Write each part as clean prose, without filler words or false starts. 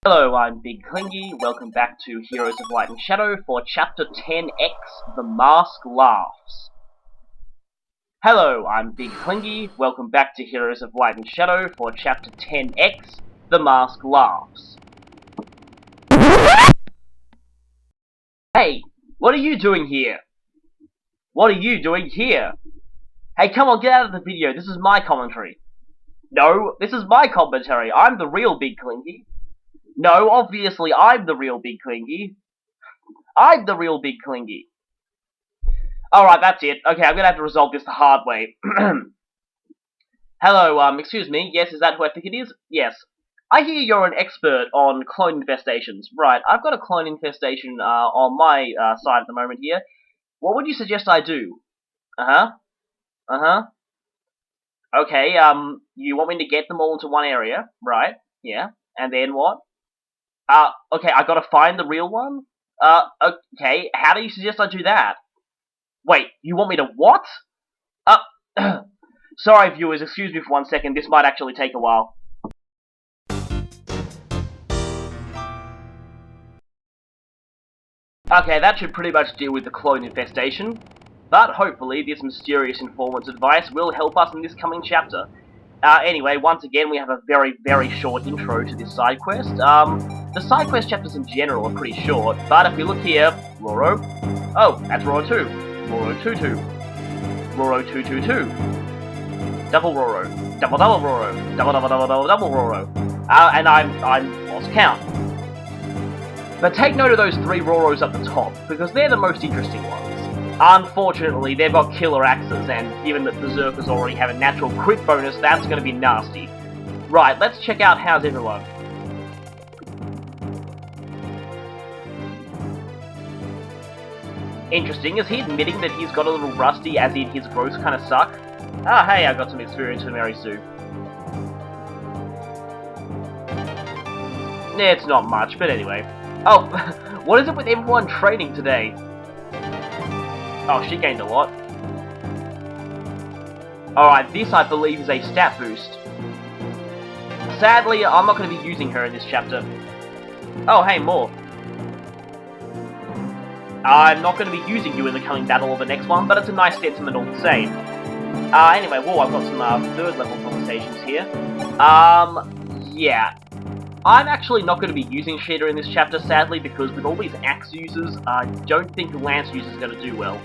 Hello, I'm Big Clingy. Welcome back to Heroes of Light and Shadow for Chapter 10X, The Mask Laughs. Hello, I'm Big Clingy. Welcome back to Heroes of Light and Shadow for Chapter 10X, The Mask Laughs. Hey, what are you doing here? What are you doing here? Hey, come on, get out of the video. This is my commentary. No, this is my commentary. I'm the real Big Clingy. No, obviously I'm the real Big Clingy. I'm the real Big Clingy. Alright, that's it. Okay, I'm gonna have to resolve this the hard way. Hello, excuse me. Yes, is that who I think it is? Yes. I hear you're an expert on clone infestations. Right, I've got a clone infestation, on my, side at the moment here. What would you suggest I do? Uh-huh. Uh-huh. Okay, you want me to get them all into one area, right? Yeah. And then what? Okay, I gotta find the real one? Okay, how do you suggest I do that? Wait, you want me to what? Sorry viewers, excuse me for 1 second, this might actually take a while. Okay, that should pretty much deal with the clone infestation. But hopefully this mysterious informant's advice will help us in this coming chapter. Anyway, once again we have a very, very short intro to this side quest. The side quest chapters in general are pretty short, but if we look here, Roro. Oh, that's Roro 2. Roro 2-2. Roro 2-2-2. Double Roro. Double Roro. Double Roro. And I'm lost count. But take note of those 3 Roros up the top, because they're the most interesting ones. Unfortunately, they've got killer axes, and given that Berserkers already have a natural crit bonus, that's gonna be nasty. Right, let's check out how's everyone. Interesting, is he admitting that he's got a little rusty, as in his growths kinda suck? Ah, hey, I got some experience with Mary Sue. It's not much, but anyway. Oh, what is it with everyone training today? Oh, she gained a lot. Alright, this I believe is a stat boost. Sadly, I'm not going to be using her in this chapter. Oh, hey, more. I'm not going to be using you in the coming battle or the next one, but it's a nice sentiment all the same. Anyway, whoa, I've got some third level conversations here. Yeah. I'm actually not going to be using Sheeta in this chapter, sadly, because with all these axe users, I don't think the lance user's going to do well.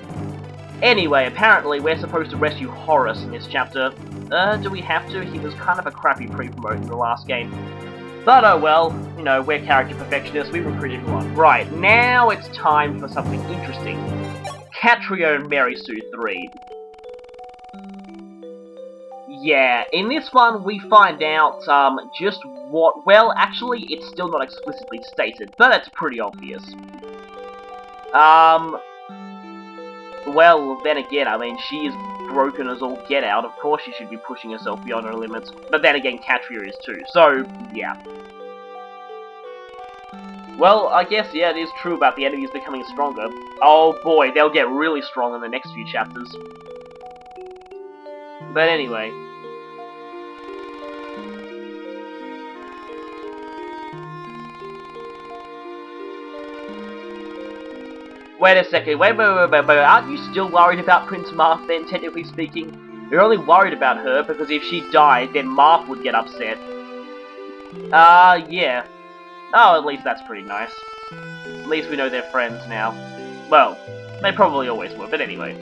Anyway, apparently we're supposed to rescue Horus in this chapter. Do we have to? He was kind of a crappy pre-promote in the last game. But oh well, you know, we're character perfectionists, we recruit everyone. Right, now it's time for something interesting. Katria and Mary Sue 3. Yeah, in this one we find out, just what, well, actually, it's still not explicitly stated, but it's pretty obvious. Well, then again, I mean, she is broken as all get out, of course she should be pushing herself beyond her limits, but then again, Katria is too, so, yeah. Well, I guess, yeah, it is true about the enemies becoming stronger. Oh boy, they'll get really strong in the next few chapters. But anyway. Wait a second, wait, aren't you still worried about Prince Marth then, technically speaking? You're only worried about her because if she died, then Marth would get upset. Yeah. Oh, at least that's pretty nice. At least we know they're friends now. Well, they probably always were, but anyway.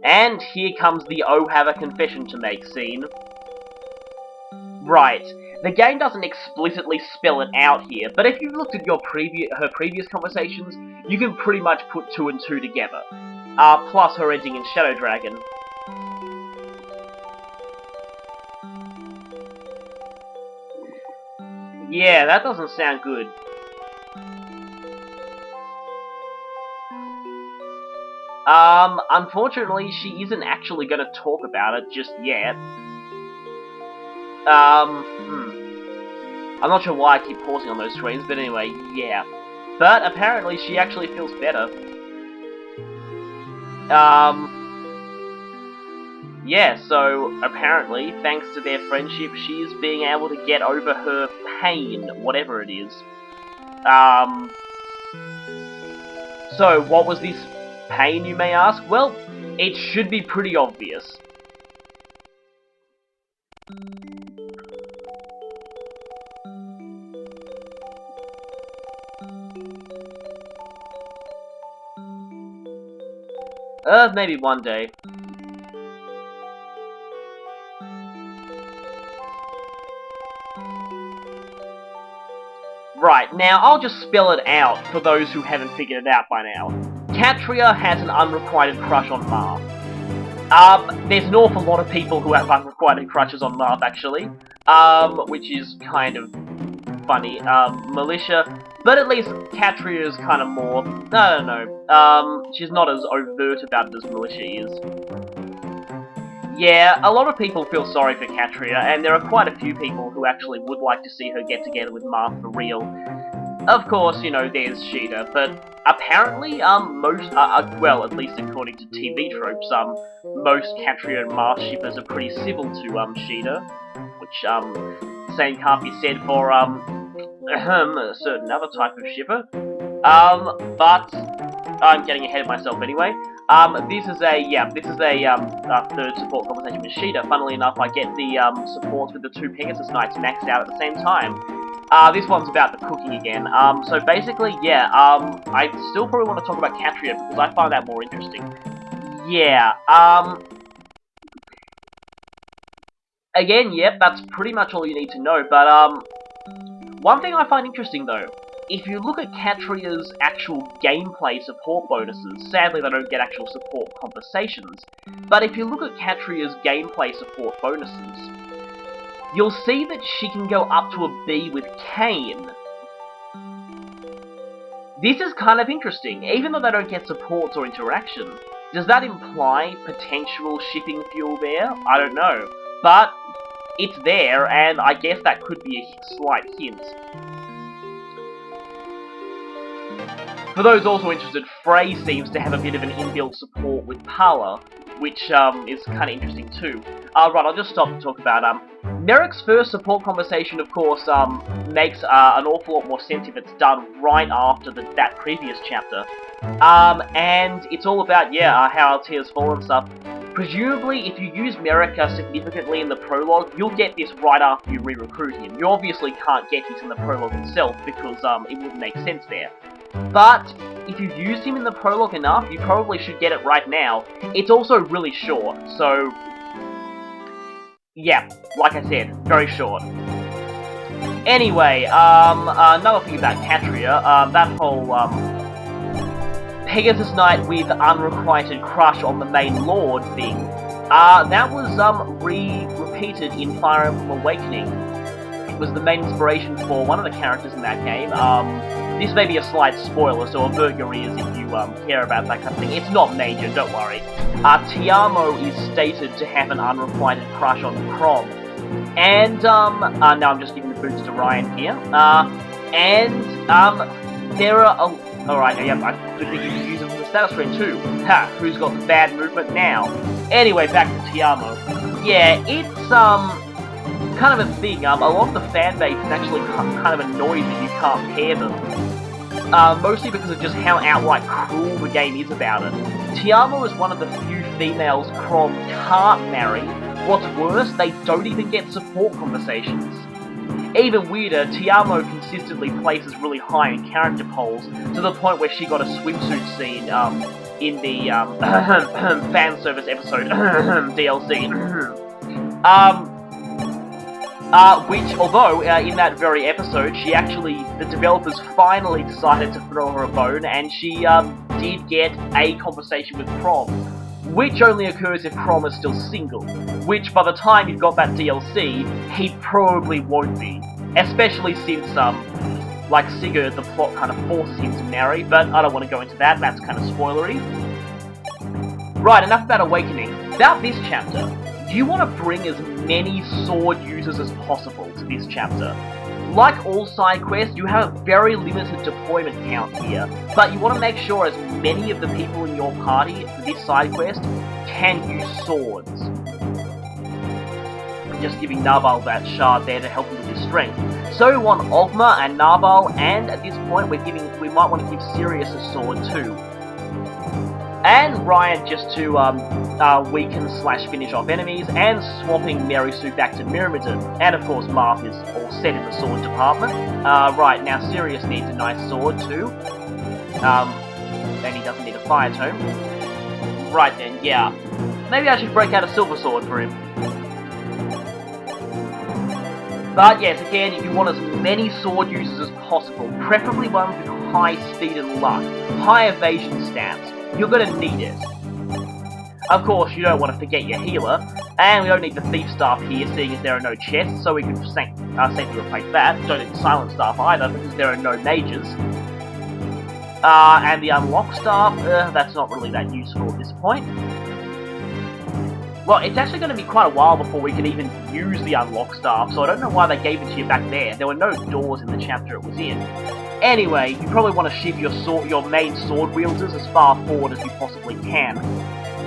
And here comes the "Oh, have a confession to make" scene. Right, the game doesn't explicitly spell it out here, but if you've looked at her previous conversations, you can pretty much put 2 and 2 together. Plus her ending in Shadow Dragon. Yeah, that doesn't sound good. Unfortunately, she isn't actually gonna talk about it just yet. I'm not sure why I keep pausing on those screens, but anyway, yeah. But apparently she actually feels better. yeah, so apparently, thanks to their friendship, she's being able to get over her pain, whatever it is. So what was this pain, you may ask? Well, it should be pretty obvious. Maybe one day. Right, now I'll just spell it out for those who haven't figured it out by now. Katria has an unrequited crush on Marth. There's an awful lot of people who have unrequited crushes on Marth, actually. Which is kind of funny. Militia. But at least Katria is kind of more... I don't know. She's not as overt about it as Militia is. Yeah, a lot of people feel sorry for Katria, and there are quite a few people who actually would like to see her get together with Marth for real. Of course, you know, there's Sheeta, but apparently, most, well, at least according to TV tropes, most Katria and Marth shippers are pretty civil to, Sheeta, which, same can't be said for, a certain other type of shipper. But I'm getting ahead of myself anyway. This is a third support conversation with Sheeta. Funnily enough, I get the, supports with the two Pegasus Knights maxed out at the same time. This one's about the cooking again. So basically, yeah, I still probably want to talk about Katria because I find that more interesting. Yeah, again, yep, that's pretty much all you need to know, but, one thing I find interesting, though, if you look at Katria's actual gameplay support bonuses, sadly they don't get actual support compensations, but if you look at Katria's gameplay support bonuses, you'll see that she can go up to a B with Cain. This is kind of interesting, even though they don't get supports or interaction. Does that imply potential shipping fuel there? I don't know. But it's there, and I guess that could be a slight hint. For those also interested, Frey seems to have a bit of an inbuilt support with Pala, which is kind of interesting too. Right, I'll just stop and talk about Merrick's first support conversation, of course, makes an awful lot more sense if it's done right after that previous chapter. And it's all about, yeah, how Altair's fallen and stuff. Presumably, if you use Merrick significantly in the prologue, you'll get this right after you re-recruit him. You obviously can't get this in the prologue itself, because it wouldn't make sense there. But if you used him in the prologue enough, you probably should get it right now. It's also really short, so... yeah, like I said, very short. Anyway, another thing about Katria, that whole, Pegasus Knight with unrequited crush on the main lord thing, that was, repeated in Fire Emblem Awakening. It was the main inspiration for one of the characters in that game. This may be a slight spoiler, so avert your ears if you, care about that kind of thing. It's not major, don't worry. Tiamo is stated to have an unrequited crush on Crom. And, now I'm just giving the boots to Ryan here. There are alright, yeah, I could think you could use them from the status screen too. Ha, who's got the bad movement now? Anyway, back to Tiamo. Yeah, it's, kind of a thing. A lot of the fan base is actually kind of annoyed that you can't pair them. Mostly because of just how outright cruel the game is about it. Tiamo is one of the few females Crom can't marry. What's worse, they don't even get support conversations. Even weirder, Tiamo consistently places really high in character polls, to the point where she got a swimsuit scene, in the, fan service episode, DLC. Which, although, in that very episode, the developers finally decided to throw her a bone, and she, did get a conversation with Crom, which only occurs if Crom is still single, which by the time you've got that DLC, he probably won't be, especially since, like Sigurd, the plot kind of forces him to marry, but I don't want to go into that, that's kind of spoilery. Right, enough about Awakening. About this chapter, you want to bring as many sword users as possible to this chapter. Like all side quests, you have a very limited deployment count here, but you want to make sure as many of the people in your party for this side quest can use swords. just giving Narbal that shard there to help him with his strength. So we want Ogma and Narbal, and at this point we might want to give Sirius a sword too. And Ryan just to weaken/finish off enemies, and swapping Merisu back to Myrmidon. And of course Marth is all set in the sword department. Right, now Sirius needs a nice sword too. And he doesn't need a fire tome. Right then, yeah. Maybe I should break out a silver sword for him. But yes, again, you want as many sword users as possible, preferably ones with high speed and luck, high evasion stats. You're going to need it. Of course, you don't want to forget your healer, and we don't need the thief staff here, seeing as there are no chests, so we can safely replace that. Don't need the silent staff either, because there are no mages. And the unlock staff, that's not really that useful at this point. Well, it's actually going to be quite a while before we can even use the unlock staff, so I don't know why they gave it to you back there. There were no doors in the chapter it was in. Anyway, you probably want to shift your main sword wielders as far forward as you possibly can.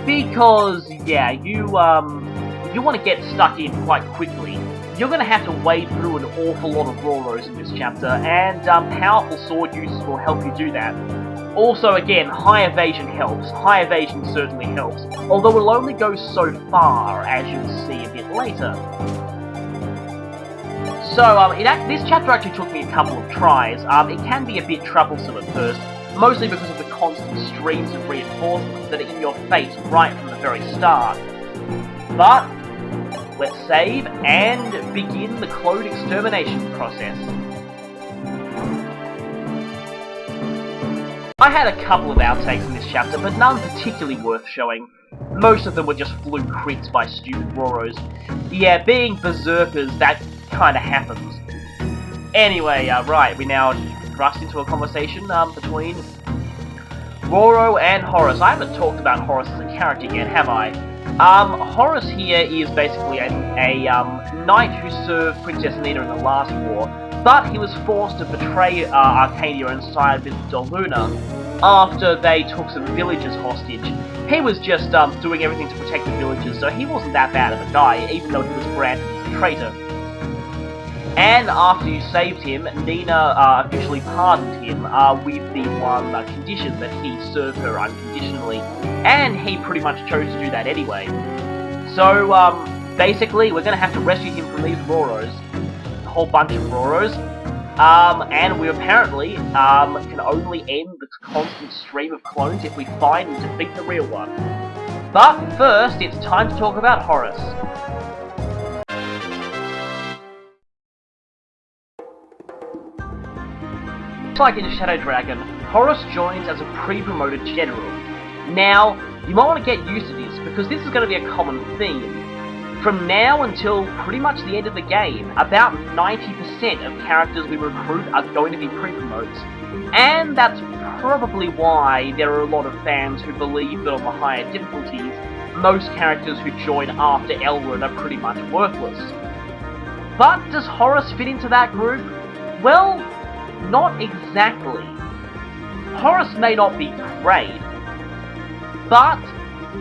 Because, yeah, you want to get stuck in quite quickly. You're going to have to wade through an awful lot of Roros in this chapter, and powerful sword users will help you do that. Also, again, high evasion helps. High evasion certainly helps, although it'll only go so far, as you'll see a bit later. So, this chapter actually took me a couple of tries. It can be a bit troublesome at first, mostly because of the constant streams of reinforcements that are in your face right from the very start. But let's save and begin the clone extermination process. I had a couple of outtakes in this chapter, but none particularly worth showing. Most of them were just fluke crits by stupid Roros. Yeah, being berserkers, that kinda happens. Anyway, right, we now thrust into a conversation between Roro and Horus. I haven't talked about Horus as a character yet, have I? Horus here is basically a knight who served Princess Nina in the last war, but he was forced to betray Arcadia and side with Doluna after they took some villagers hostage. He was just doing everything to protect the villagers, so he wasn't that bad of a guy, even though he was branded as a traitor. And after you saved him, Nina officially pardoned him with the one condition that he serve her unconditionally, and he pretty much chose to do that anyway. So, basically, we're going to have to rescue him from these Roros, a whole bunch of Roros, and we apparently can only end the constant stream of clones if we find and defeat the real one. But first, it's time to talk about Horus. Just like in Shadow Dragon, Horus joins as a pre-promoted general. Now, you might want to get used to this, because this is going to be a common theme. From now until pretty much the end of the game, about 90% of characters we recruit are going to be pre-promotes. And that's probably why there are a lot of fans who believe that on the higher difficulties, most characters who join after Elrond are pretty much worthless. But does Horus fit into that group? Well, not exactly. Horus may not be great, but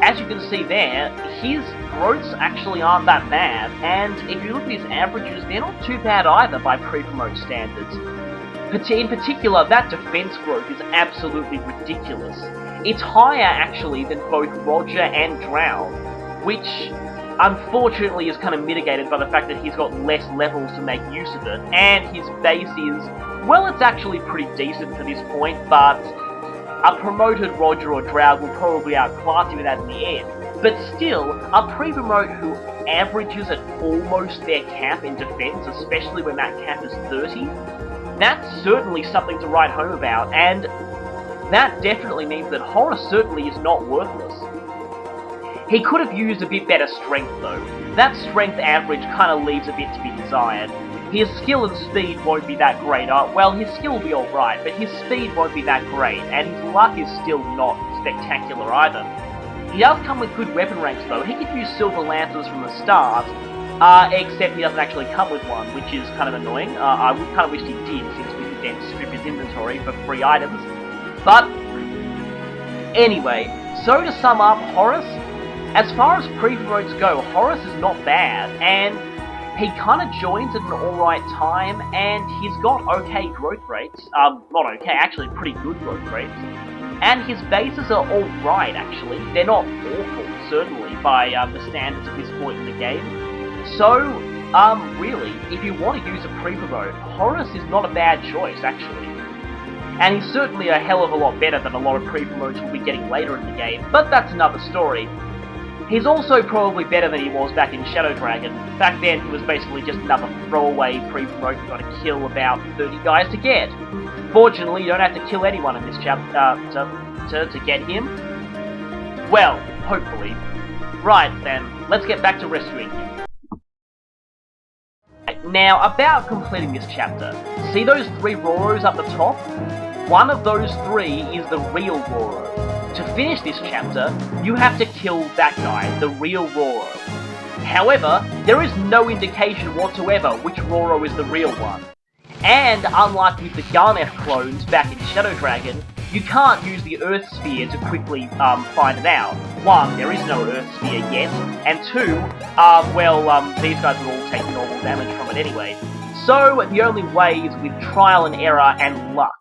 as you can see there, his growths actually aren't that bad, and if you look at his averages, they're not too bad either by pre-promote standards. In particular, that defense growth is absolutely ridiculous. It's higher actually than both Roger and Drow, which unfortunately is kind of mitigated by the fact that he's got less levels to make use of it, and his base is, well, it's actually pretty decent for this point, but a promoted Roger or Drow will probably outclass him in that in the end. But still, a pre-promote who averages at almost their cap in defense, especially when that cap is 30, that's certainly something to write home about, and that definitely means that Horus certainly is not worthless. He could have used a bit better strength though. That strength average kind of leaves a bit to be desired. His skill and speed won't be that great. Well, his skill will be alright, but his speed won't be that great, and his luck is still not spectacular either. He does come with good weapon ranks though. He could use Silver Lancers from the start, except he doesn't actually come with one, which is kind of annoying. I would kind of wish he did, since we could then strip his inventory for free items. But, anyway, so to sum up, Horus, as far as pre-promotes go, Horus is not bad, and he kind of joins at an alright time, and he's got okay growth rates. Not okay, actually pretty good growth rates. And his bases are alright, actually. They're not awful, certainly, by the standards at this point in the game. So, really, if you want to use a pre-promote, Horus is not a bad choice, actually. And he's certainly a hell of a lot better than a lot of pre-promotes we'll be getting later in the game, but that's another story. He's also probably better than he was back in Shadow Dragon. Back then, he was basically just another throwaway pre-promote you gotta kill about 30 guys to get. Fortunately, you don't have to kill anyone in this chapter to get him. Well, hopefully. Right then, let's get back to rescuing him. Now, about completing this chapter, see those 3 Roros up the top? One of those 3 is the real Roro. To finish this chapter, you have to kill that guy, the real Roro. However, there is no indication whatsoever which Roro is the real one. And unlike with the Garnet clones back in Shadow Dragon, you can't use the Earth Sphere to quickly find it out. 1, there is no Earth Sphere yet, and 2, these guys will all take normal damage from it anyway. So, the only way is with trial and error and luck.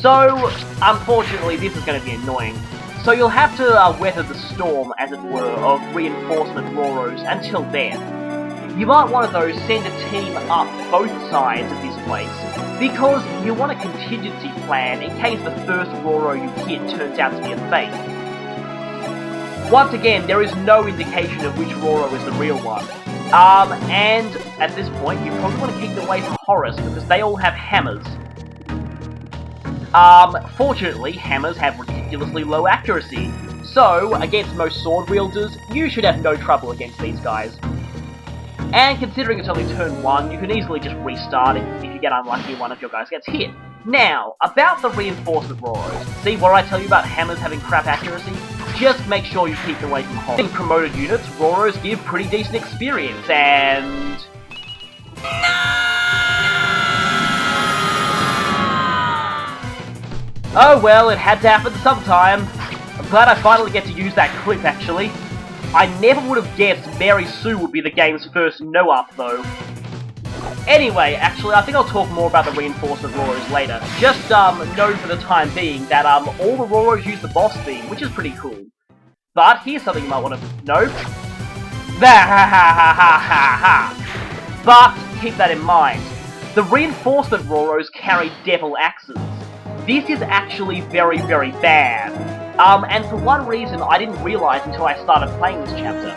So, unfortunately, this is going to be annoying. So you'll have to weather the storm, as it were, of reinforcement Roros until then. You might want to, though, send a team up both sides of this place, because you want a contingency plan in case the first Roro you hit turns out to be a fake. Once again, there is no indication of which Roro is the real one. And at this point, you probably want to keep away from Horus, because they all have hammers. Fortunately, hammers have ridiculously low accuracy, so, against most sword wielders, you should have no trouble against these guys. And considering it's only turn 1, you can easily just restart it if you get unlucky and one of your guys gets hit. Now, about the reinforcement Roros. See what I tell you about hammers having crap accuracy? Just make sure you keep away from Horus. In promoted units, Roros give pretty decent experience, and... Oh well, it had to happen sometime. I'm glad I finally get to use that clip, actually. I never would have guessed Mary Sue would be the game's first no-up, though. Anyway, actually, I think I'll talk more about the reinforcement Roros later. Just, know for the time being that, all the Roros use the boss theme, which is pretty cool. But here's something you might want to know. But, keep that in mind. The reinforcement Roros carry devil axes. This is actually very, very bad. And for one reason I didn't realise until I started playing this chapter.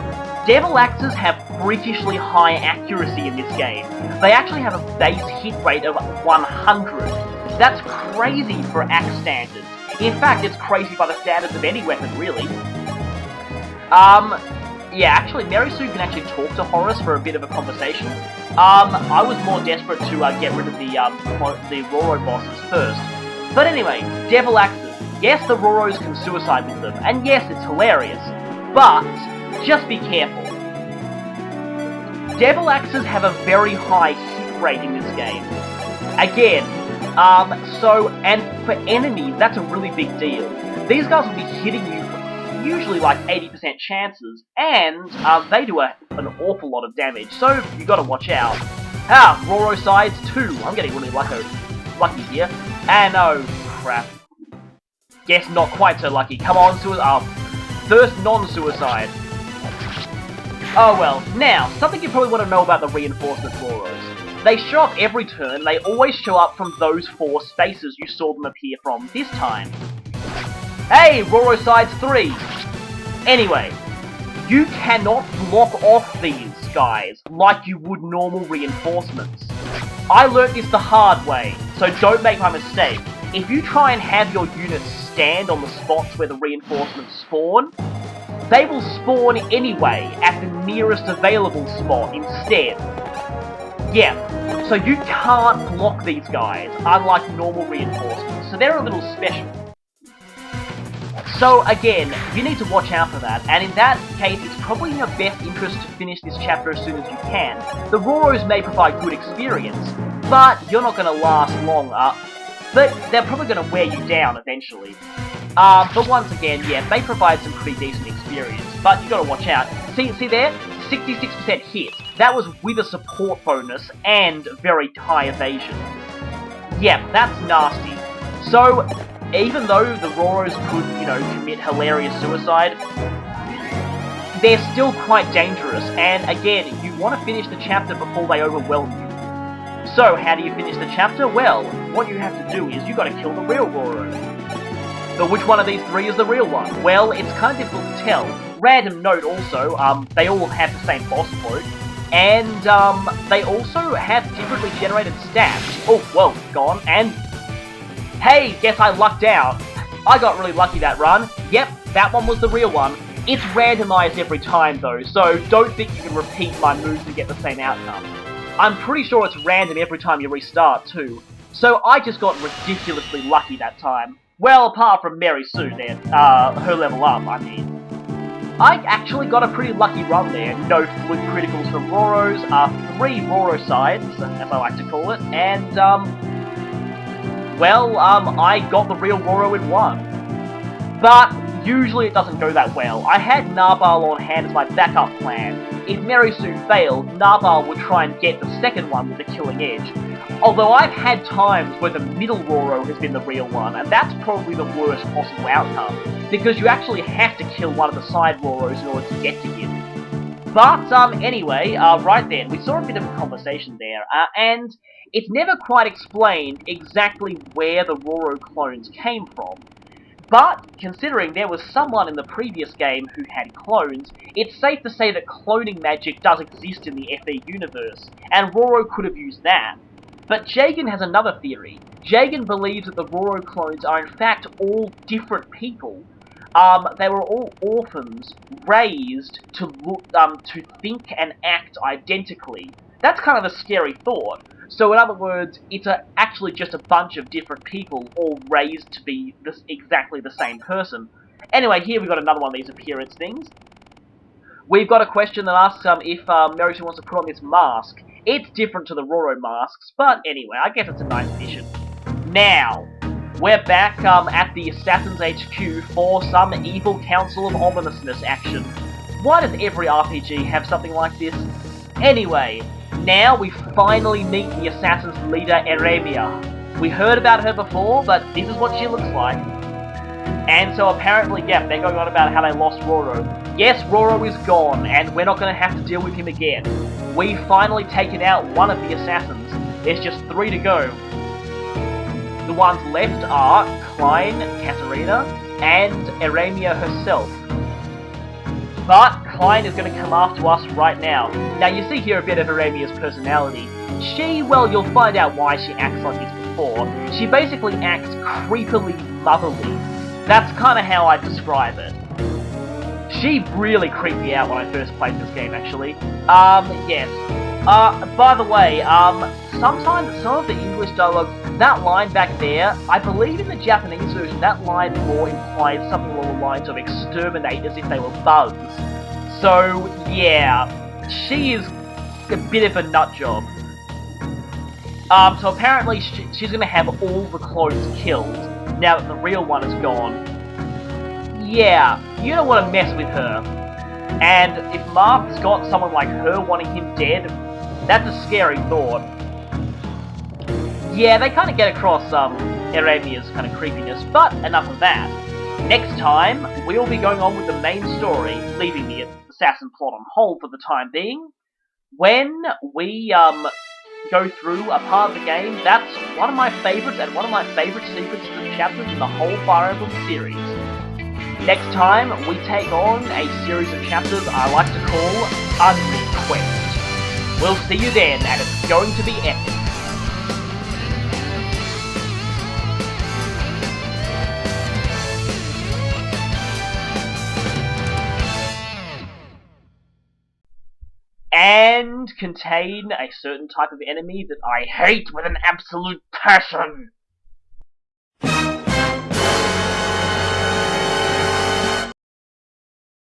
Devil Axes have freakishly high accuracy in this game. They actually have a base hit rate of 100. That's crazy for axe standards. In fact, it's crazy by the standards of any weapon, really. Yeah, actually, Mary Sue can actually talk to Horus for a bit of a conversation. I was more desperate to get rid of the Roro bosses first. But anyway, Devil Axes. Yes, the Roros can suicide with them, and yes, it's hilarious, but just be careful. Devil Axes have a very high hit rate in this game. Again, and for enemies, that's a really big deal. These guys will be hitting you for usually like 80% chances, and they do an awful lot of damage, so you gotta watch out. Roro sides 2. I'm getting really lucky here. And oh, crap. Guess not quite so lucky. Come on, first non-suicide. Oh well. Now, something you probably want to know about the reinforcement Roros. They show up every turn, they always show up from those 4 spaces you saw them appear from this time. Hey, Roro sides 3! Anyway, you cannot block off these guys like you would normal reinforcements. I learnt this the hard way, so don't make my mistake. If you try and have your units stand on the spots where the reinforcements spawn, they will spawn anyway at the nearest available spot instead. Yeah, so you can't block these guys, unlike normal reinforcements, so they're a little special. So again, you need to watch out for that, and in that case, it's probably in your best interest to finish this chapter as soon as you can. The Roros may provide good experience, but you're not going to last long, but they're probably going to wear you down eventually. But once again, yeah, they provide some pretty decent experience, but you got to watch out. See there? 66% hit. that was with a support bonus and very high evasion. Yeah, that's nasty. So, even though the Roros could, commit hilarious suicide, they're still quite dangerous, and again, you want to finish the chapter before they overwhelm you. So, how do you finish the chapter? Well, what you have to do is you gotta kill the real Roro. But which one of these three is the real one? Well, it's kind of difficult to tell. Random note also, they all have the same boss quote, and they also have differently generated stats. Oh, well, gone, and hey, guess I lucked out. I got really lucky that run. Yep, that one was the real one. It's randomized every time though, so don't think you can repeat my moves to get the same outcome. I'm pretty sure it's random every time you restart too, so I just got ridiculously lucky that time. Well, apart from Mary Sue there, her level up, I mean. I actually got a pretty lucky run there. No fluke criticals from Roros, 3 Roro sides, as I like to call it, and, I got the real Roro in one. But usually it doesn't go that well. I had Narbal on hand as my backup plan. If Mary Sue failed, Narbal would try and get the second one with the killing edge. Although I've had times where the middle Roro has been the real one, and that's probably the worst possible outcome, because you actually have to kill one of the side Roros in order to get to him. But, anyway, right then, we saw a bit of a conversation there, and it's never quite explained exactly where the Roro clones came from. But, considering there was someone in the previous game who had clones, it's safe to say that cloning magic does exist in the FE universe, and Roro could have used that. But Jagan has another theory. Jagan believes that the Roro clones are in fact all different people. They were all orphans, raised to think and act identically. That's kind of a scary thought. So in other words, it's actually just a bunch of different people all raised to be exactly the same person. Anyway, here we've got another one of these appearance things. We've got a question that asks if Merrick wants to put on this mask. It's different to the Roro masks, but anyway, I guess it's a nice addition. Now, we're back at the Assassin's HQ for some Evil Council of Ominousness action. Why does every RPG have something like this? Anyway, now we finally meet the Assassin's leader, Eremia. We heard about her before, but this is what she looks like. And so apparently, yeah, they're going on about how they lost Roro. Yes, Roro is gone, and we're not going to have to deal with him again. We've finally taken out one of the assassins. There's just 3 to go. The ones left are Klein, Katria, and Eremia herself. But Klein is going to come after us right now. Now, you see here a bit of Eremia's personality. Well, you'll find out why she acts like this before. She basically acts creepily motherly. That's kind of how I describe it. She really creeped me out when I first played this game, actually. Yes. By the way, sometimes some of the English dialogue, that line back there, I believe in the Japanese version, that line more implies something along the lines of exterminate as if they were bugs. So, yeah, she is a bit of a nutjob. So apparently she's gonna have all the clones killed, now that the real one is gone. Yeah, you don't want to mess with her. And if Mark's got someone like her wanting him dead, that's a scary thought. Yeah, they kind of get across Eremia's kind of creepiness, but enough of that. Next time, we'll be going on with the main story, leaving the assassin plot on hold for the time being. When we go through a part of the game, that's one of my favourites and one of my favourite sequences and chapters in the whole Fire Emblem series. Next time, we take on a series of chapters I like to call Unrequest. We'll see you then, and it's going to be epic. And contain a certain type of enemy that I hate with an absolute passion.